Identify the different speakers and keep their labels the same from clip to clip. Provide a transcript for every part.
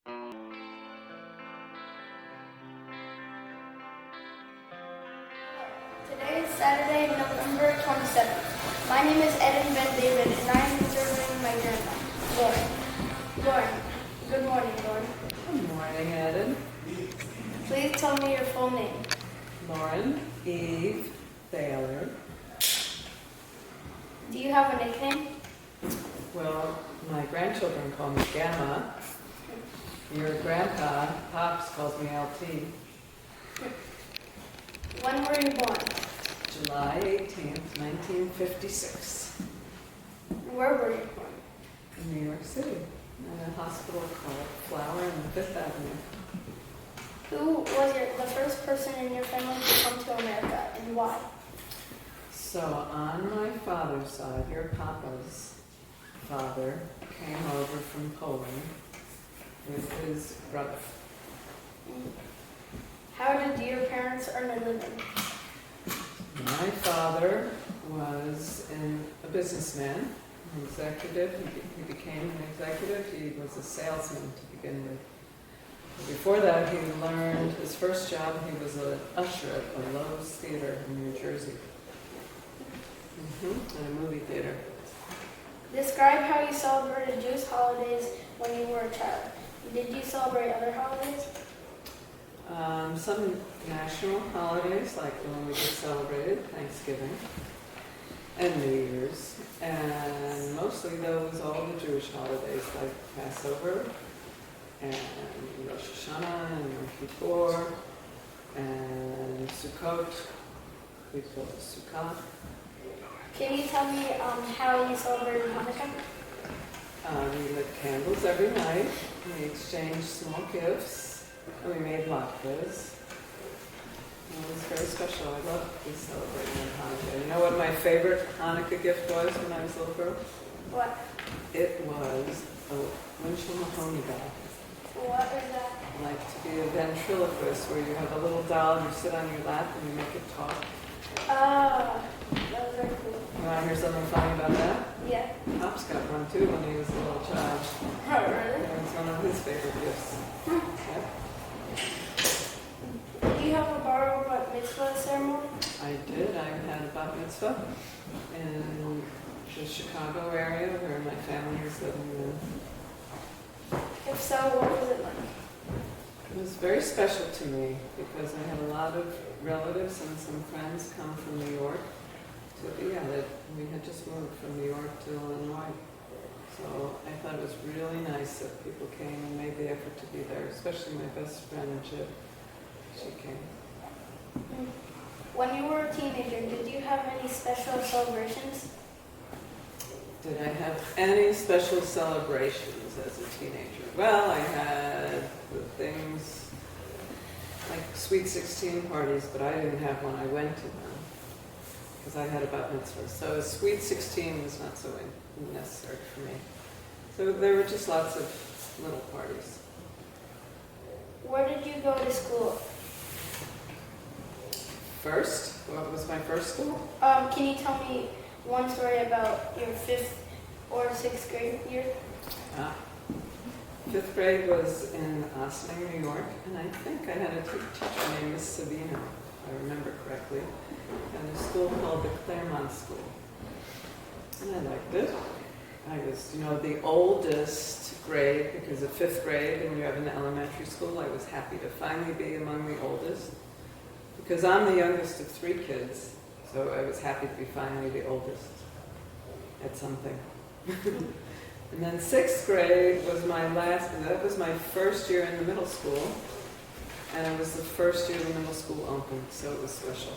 Speaker 1: Today is Saturday, November 27th. My name is Eden Ben David, and I am interviewing my grandma, Lauren. Lauren, good morning, Lauren.
Speaker 2: Good morning, Eden.
Speaker 1: Please tell me your full name.
Speaker 2: Lauren Eve Thaler.
Speaker 1: Do you have a nickname?
Speaker 2: Well, my grandchildren call me Gamma. Your grandpa, Pops, calls me LT.
Speaker 1: When were you born?
Speaker 2: July 18th, 1956,
Speaker 1: Where were you born?
Speaker 2: in New York City, in a hospital called Flower on Fifth Avenue.
Speaker 1: Who was the first person in your family to come to America, and why?
Speaker 2: So on my father's side, your Papa's father came over from Poland with his brother.
Speaker 1: How did your parents earn a living?
Speaker 2: My father was a businessman, an executive. He became an executive. He was a salesman to begin with. Before that, he learned his first job. He was an usher at the Lowe's Theater in New Jersey, at a movie theater.
Speaker 1: Describe how you celebrated Jewish holidays when you were a child. Did you celebrate other holidays?
Speaker 2: Some national holidays, like the one we just celebrated, Thanksgiving, and New Year's, and mostly those, all the Jewish holidays, like Passover, and Rosh Hashanah, and Yom Kippur, and Sukkot. We call it Sukkah.
Speaker 1: Can you tell me how you celebrated Hanukkah?
Speaker 2: We lit candles every night. We exchanged small gifts, and we made latkes. It was very special. I loved celebrating Hanukkah. You know what my favorite Hanukkah gift was when I was a little girl?
Speaker 1: What?
Speaker 2: It was a windshield mahoney doll.
Speaker 1: What is that?
Speaker 2: Like to be a ventriloquist, where you have a little doll, you sit on your lap, and you make it talk.
Speaker 1: Oh, that was very cool.
Speaker 2: You want to hear something funny about that?
Speaker 1: Yeah.
Speaker 2: Pops got one too when he was a little child.
Speaker 1: Oh, really?
Speaker 2: It was one of his favorite gifts. Yep.
Speaker 1: Did you have a bar mitzvah ceremony?
Speaker 2: I did. I had a bat mitzvah in the Chicago area where my family was living in.
Speaker 1: If so, what was it like?
Speaker 2: It was very special to me because I had a lot of relatives and some friends come from New York to be at it. We had just moved from New York to Illinois. So I thought it was really nice that people came and made the effort to be there, especially my best friend, Chip. She came.
Speaker 1: When you were a teenager, did you have any special celebrations?
Speaker 2: Did I have any special celebrations as a teenager? Well, I had the things like Sweet 16 parties, but I didn't have one. I went to them because I had a bat mitzvah. So Sweet 16 was not so necessary for me. So there were just lots of little parties.
Speaker 1: Where did you go to school?
Speaker 2: First, what was my first school?
Speaker 1: Can you tell me one story about your 5th or 6th grade year?
Speaker 2: Fifth grade was in Ossining, New York, and I think I had a teacher named Miss Savino, if I remember correctly, and a school called the Claremont School. And I liked it. I was, the oldest grade, because of 5th grade and you have an elementary school, I was happy to finally be among the oldest, because I'm the youngest of 3 kids, so I was happy to be finally the oldest at something. And then 6th grade was that was my first year in the middle school, and it was the first year the middle school opened, so it was special.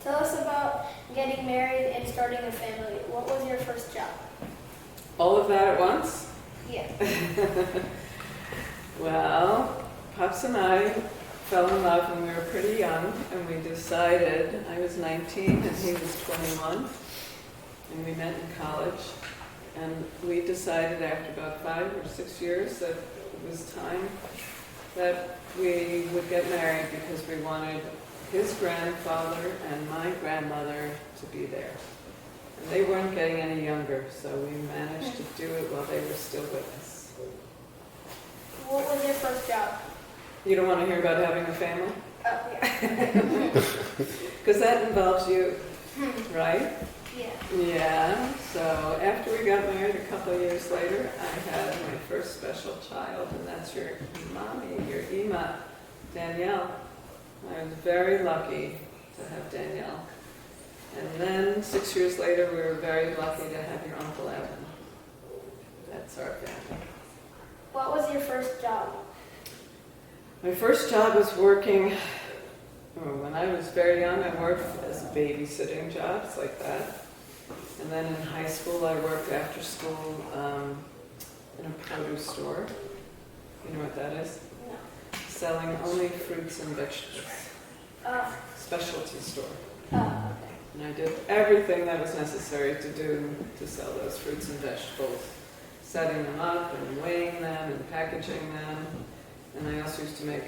Speaker 1: Tell us about getting married and starting a family. What was your first job?
Speaker 2: All of that at once?
Speaker 1: Yeah.
Speaker 2: Well, Pops and I fell in love when we were pretty young, and we decided, I was 19 and he was 21, and we met in college. And we decided after about 5 or 6 years that it was time that we would get married because we wanted his grandfather and my grandmother to be there. And they weren't getting any younger, so we managed to do it while they were still with us.
Speaker 1: What was your first job?
Speaker 2: You don't want to hear about having a family?
Speaker 1: Oh, yeah.
Speaker 2: Because that involves you, right?
Speaker 1: Yeah.
Speaker 2: Yeah, so after we got married a couple of years later, I had my first special child, and that's your mommy, your Ima, Danielle. I was very lucky to have Danielle. And then 6 years later, we were very lucky to have your Uncle Evan. That's our family.
Speaker 1: What was your first job?
Speaker 2: My first job was working, when I was very young, I worked as babysitting jobs like that. And then in high school, I worked after school in a produce store. You know what that is?
Speaker 1: No.
Speaker 2: Selling only fruits and vegetables. Specialty store.
Speaker 1: Okay.
Speaker 2: And I did everything that was necessary to do to sell those fruits and vegetables. Setting them up and weighing them and packaging them. And I also used to make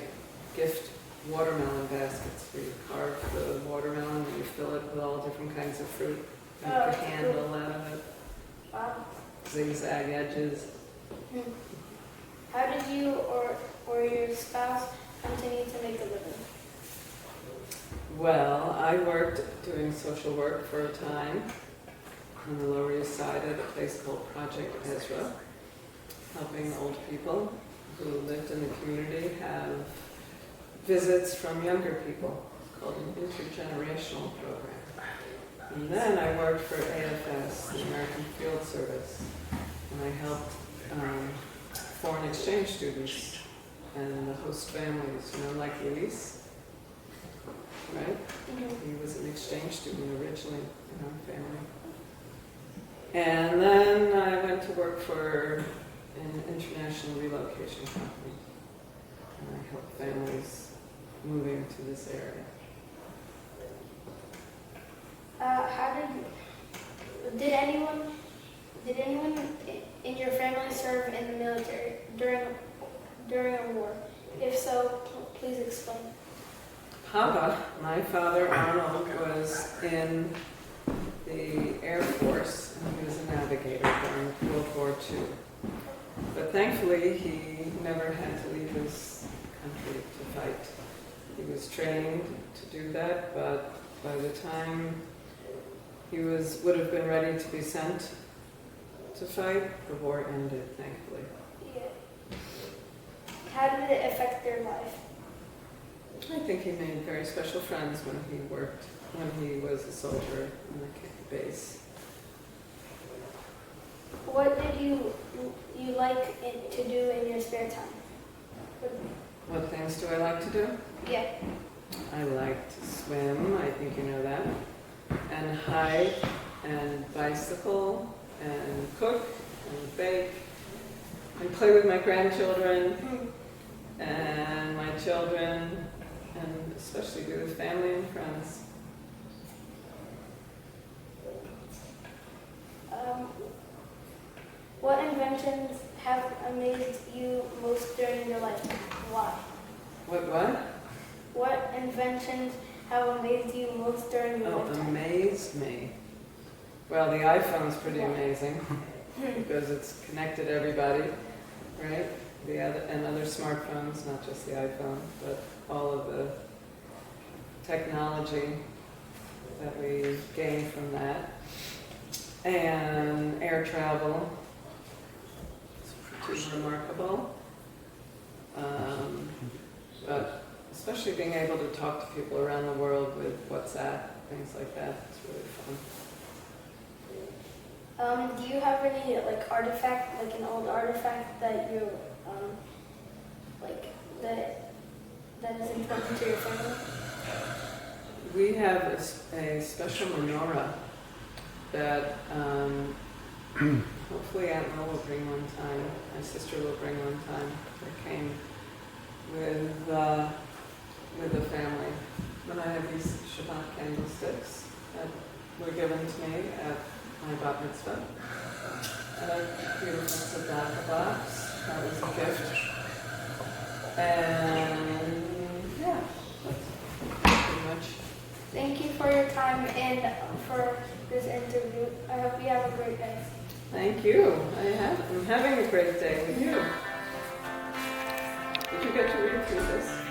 Speaker 2: gift watermelon baskets where you carve the watermelon and you fill it with all different kinds of fruit. Make a handle out of it.
Speaker 1: Wow.
Speaker 2: Zigzag edges.
Speaker 1: How did you or your spouse continue to make a living?
Speaker 2: Well, I worked doing social work for a time on the Lower East Side at a place called Project Ezra, helping old people who lived in the community have visits from younger people, called an intergenerational program. And then I worked for AFS, the American Field Service, and I helped foreign exchange students and the host families, like Luis, right? He was an exchange student originally in our family. And then I went to work for an international relocation company, and I helped families moving to this area.
Speaker 1: Did anyone in your family serve in the military during a war? If so, please explain.
Speaker 2: Papa, my father Arnold, was in the Air Force, and he was a navigator during World War II. But thankfully, he never had to leave his country to fight. He was trained to do that, but by the time he would have been ready to be sent to fight, the war ended, thankfully.
Speaker 1: Yeah. How did it affect their life?
Speaker 2: I think he made very special friends when he was a soldier in the base.
Speaker 1: What did you like to do in your spare time?
Speaker 2: What things do I like to do?
Speaker 1: Yeah.
Speaker 2: I like to swim, I think you know that, and hike, and bicycle, and cook, and bake, and play with my grandchildren, and my children, and especially be with family and friends.
Speaker 1: What inventions have amazed you most during your life? Why?
Speaker 2: What?
Speaker 1: What inventions have amazed you most during your lifetime?
Speaker 2: Amazed me. Well, the iPhone's pretty amazing because it's connected everybody, right? And other smartphones, not just the iPhone, but all of the technology that we gain from that. And air travel. It's pretty remarkable. But especially being able to talk to people around the world with WhatsApp, things like that, it's really fun.
Speaker 1: Do you have any artifact, an old artifact that you that is important to your family?
Speaker 2: We have a special menorah that hopefully Aunt Mel will bring one time. My sister will bring one time. That came with the family. When I have these Shabbat candlesticks that were given to me at my bat mitzvah. And a beautiful tzedakah box. That was a gift. And yeah, that's pretty much.
Speaker 1: Thank you for your time and for this interview. I hope you have a great day.
Speaker 2: Thank you. I'm having a great day with you. get to read through this.